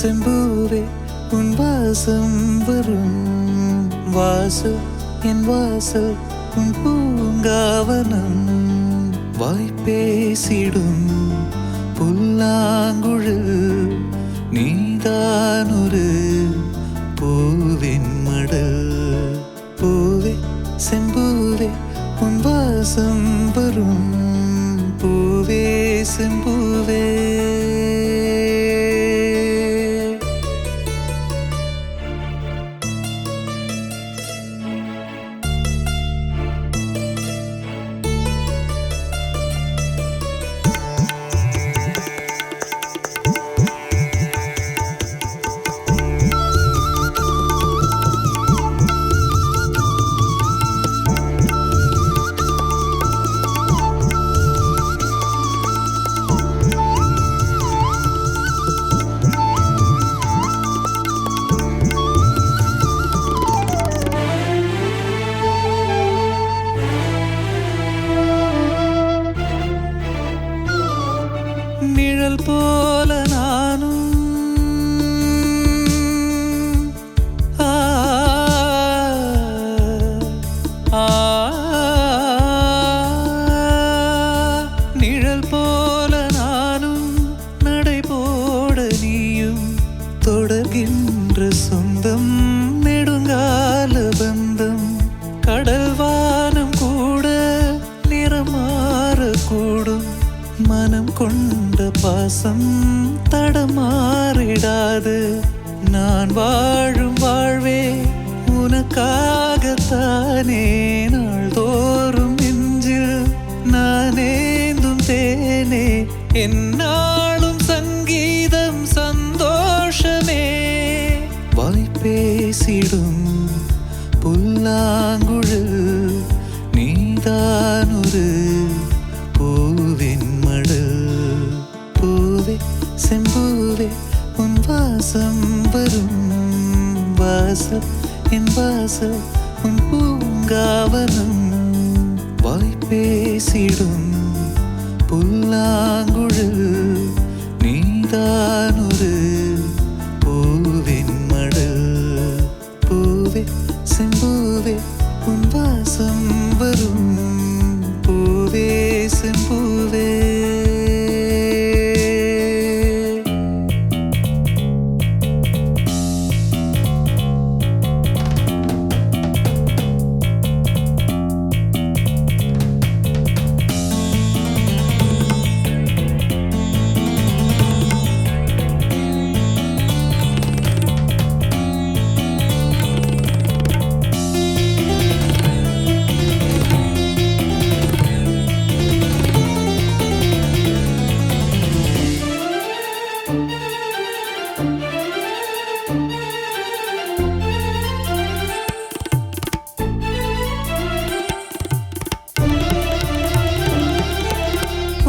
செம்பூவே உன் வாசம் வரும் வாசல் என் வாசல் உன் பூங்காவனம் வாய்ப்பேசிடும் புல்லாங்குழல் நீதான் ஒரு பூவின் மடல் பூவே செம்பூவே உன் வாசம் வரும் பூவே செம்பூவே நிழல் போல நானும் நிழல் போல நானும் நடை போட நீயும் தொடர்கின்ற சொந்தம் நெடுங்கால பந்தம் கடல் வானம் கூட நிறம் மாறக்கூடும் மனம் கொண்ட பாசம் தடமாறிடாது நான் வாழும் வாழ்வே உனக்காகத்தானே நாள்தோறும் நெஞ்சில் நானேந்தும் தேனே என்னாலும் சங்கீதம் சந்தோஷமே வாய்ப்பேசிடும் புல்லாங்குழல் நீதான் ஒரு பூவின் மடல் பூவே செம்பூவே உன் வாசம் வரும் வாசல் என் வாசல் உன் பூங்காவனம் வாய்ப்பேசிடும் புல்லாங்குழல் நீதான் ஒரு பூவின் மடல் பூவே செம்பூவே உன் வாசம் வரும் பூவே செம்பூவே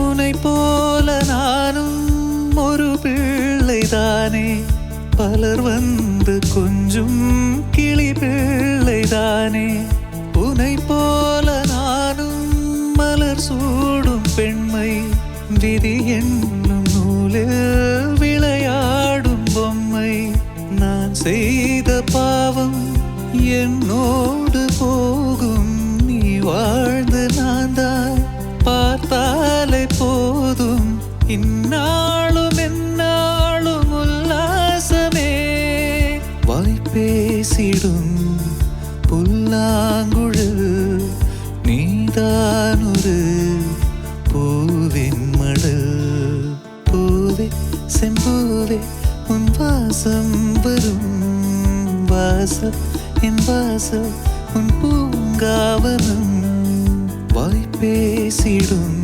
உன்னை போல நானும் ஒரு பிள்ளைதானே பலர் வந்து கொஞ்சம் கிளி பிள்ளைதானே உன்னை போல நானும் மலர் சூடும் பெண்மை விதி என்னும் நூலில் விளையாடும் பொம்மை நான் செய்த பாவம் என்னோடு போகும் நீ வாழ்ந்து நான் தான் பார்த்தாலே போதும் இந்நாளும் எந்நாளும் உல்லாசமே வாய்ப்பேசிடும் புல்லாங்குழல் நீதான் ஒரு பூவின் மடல் பூவே செம்பூவே உன் வாசம் வரும் வாசல் என் வாசல் உன் பூங்காவனம் வாய்ப்பேசிடும்